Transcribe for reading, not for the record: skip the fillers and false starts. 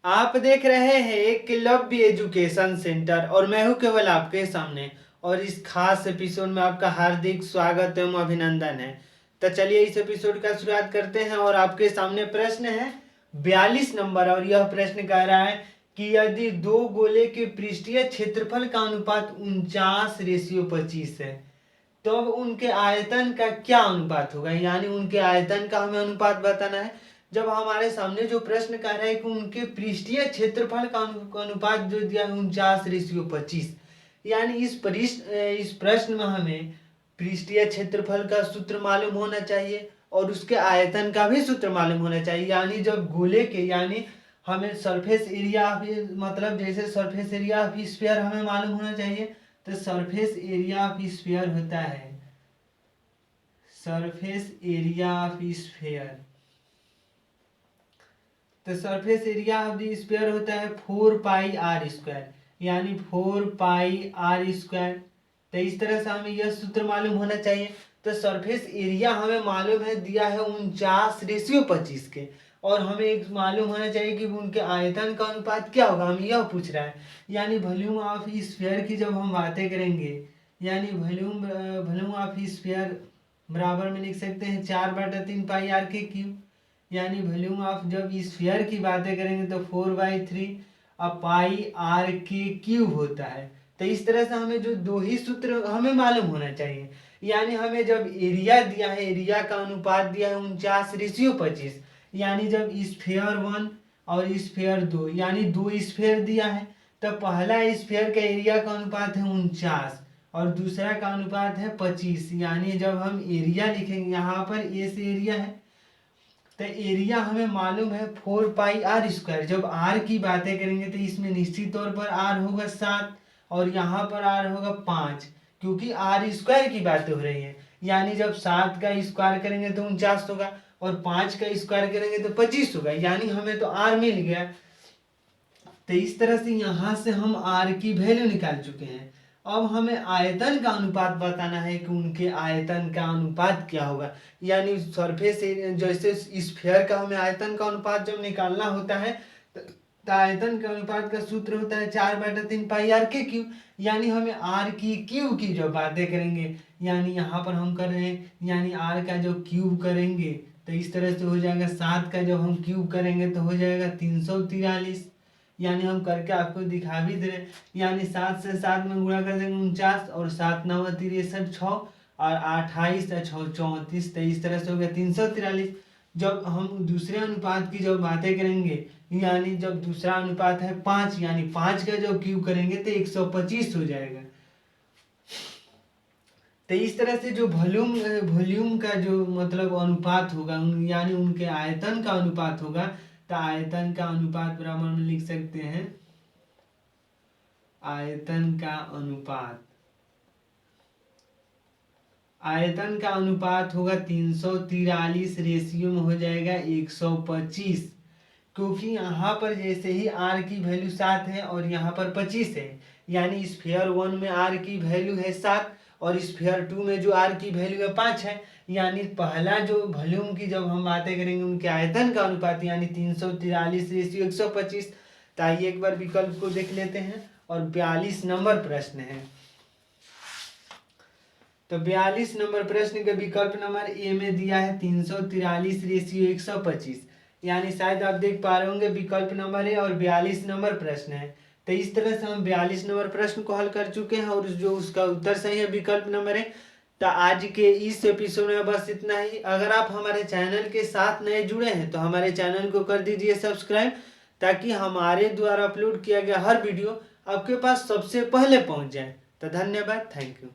आप देख रहे हैं एकलव्य एजुकेशन सेंटर और मैं हूं केवल आपके सामने। और इस खास एपिसोड में आपका हार्दिक स्वागत एवं अभिनंदन है। तो चलिए इस एपिसोड का शुरुआत करते हैं और आपके सामने प्रश्न है 42 नंबर। और यह प्रश्न कह रहा है कि यदि दो गोले के पृष्ठीय क्षेत्रफल का अनुपात 49:25 है तो अब उनके आयतन का क्या अनुपात होगा, यानी उनके आयतन का हमें अनुपात बताना है। जब हमारे सामने जो प्रश्न कह रहा है कि उनके पृष्ठीय क्षेत्रफल का अनुपात जो दिया है 49:25, यानी इस प्रश्न में हमें पृष्ठीय क्षेत्रफल का सूत्र मालूम होना चाहिए और उसके आयतन का भी सूत्र मालूम होना चाहिए। यानी जब गोले के यानी हमें सरफेस एरिया मतलब जैसे सरफेस एरिया ऑफ स्फीयर हमें मालूम होना चाहिए। तो सरफेस एरिया ऑफ स्फीयर होता है सरफेस एरिया ऑफ स्फीयर। तो surface area of the sphere होता है 4πr², यानी 4πr²। तो इस तरह से हमें यह सूत्र मालूम होना चाहिए। तो सरफेस एरिया हमें मालूम है दिया है 49:25 के, और हमें एक मालूम होना चाहिए कि उनके आयतन का अनुपात क्या होगा, हम यह पूछ रहा है। यानी वॉल्यूम ऑफ स्फीयर की जब हम बातें करेंगे, यानी वॉल्यूम ऑफ स्फीयर बराबर में लिख सकते हैं 4/3πr²। यानी वॉल्यूम ऑफ जब स्फीयर की बातें करेंगे तो 4/3πr³ होता है। तो इस तरह से हमें जो दो ही सूत्र हमें मालूम होना चाहिए। यानी हमें जब एरिया दिया है, एरिया का अनुपात दिया है 49:25, यानी जब स्फीयर 1 और स्फीयर 2 यानी दो स्फीयर दिया है, तो पहला स्फीयर का एरिया का अनुपात है 49 और दूसरा का अनुपात है 25। यानी जब हम एरिया लिखेंगे, यहाँ पर ए से एरिया है, तो एरिया हमें मालूम है 4πr²। जब आर की बातें करेंगे तो इसमें निश्चित तौर पर आर होगा 7 और यहाँ पर आर होगा 5, क्योंकि r² की बातें हो रही है। यानी जब 7 का स्क्वायर करेंगे तो 49 होगा और 5 का स्क्वायर करेंगे तो 25 होगा, यानी हमें तो r मिल गया। तो इस तरह से यहाँ से हम r की वैल्यू निकाल चुके हैं। अब हमें आयतन का अनुपात बताना है कि उनके आयतन का अनुपात क्या होगा। यानी सरफेस जैसे स्फीयर का हमें आयतन का अनुपात जब निकालना होता है तो आयतन का अनुपात का सूत्र होता है 4/3πr²। यानी हमें r की क्यूब की जब बातें करेंगे, यानी यहाँ पर हम कर रहे हैं, यानी r का जो क्यूब करेंगे तो इस तरह से हो जाएगा। 7 का जब हम क्यूब करेंगे तो हो जाएगा 343। यानी हम करके आपको दिखा भी दे रहे, यानी 7 से 7 में गुणा कर देंगे 49 और 7 9 63 6 और 28 6 34। तो इस तरह से हो गया 343। जब हम दूसरे अनुपात की जब बातें करेंगे, यानी जब दूसरा अनुपात है 5, यानी 5 का जब क्यूब करेंगे तो 125 हो जाएगा। तो इस तरह से जो वॉल्यूम का जो मतलब अनुपात होगा, यानी उनके आयतन का अनुपात होगा, तो आयतन का अनुपात बराबर में लिख सकते हैं आयतन का अनुपात होगा 343 रेशियो में हो जाएगा 125, क्योंकि यहाँ पर जैसे ही r की वैल्यू 7 है और यहाँ पर 25 है। यानी स्फीयर 1 में r की वैल्यू है 7 और स्फीयर 2 में जो r की वैल्यू है 5 है। यानी पहला जो वॉल्यूम की जब हम बातें करेंगे उनके आयतन का अनुपात यानी 343 रेशियो 125। तो आइए एक बार विकल्प को देख लेते हैं और 42 नंबर प्रश्न है। तो 42 नंबर प्रश्न के विकल्प नंबर ए में दिया है 343 रेशियो 125। यानी शायद आप देख पा रहे होंगे विकल्प नंबर है और 42 नंबर प्रश्न है। तो इस तरह से हम 42 नंबर प्रश्न को हल कर चुके हैं और जो उसका उत्तर सही है विकल्प नंबर है। तो आज के इस एपिसोड में बस इतना ही। अगर आप हमारे चैनल के साथ नए जुड़े हैं तो हमारे चैनल को कर दीजिए सब्सक्राइब, ताकि हमारे द्वारा अपलोड किया गया हर वीडियो आपके पास सबसे पहले पहुंच जाए। तो धन्यवाद, थैंक यू।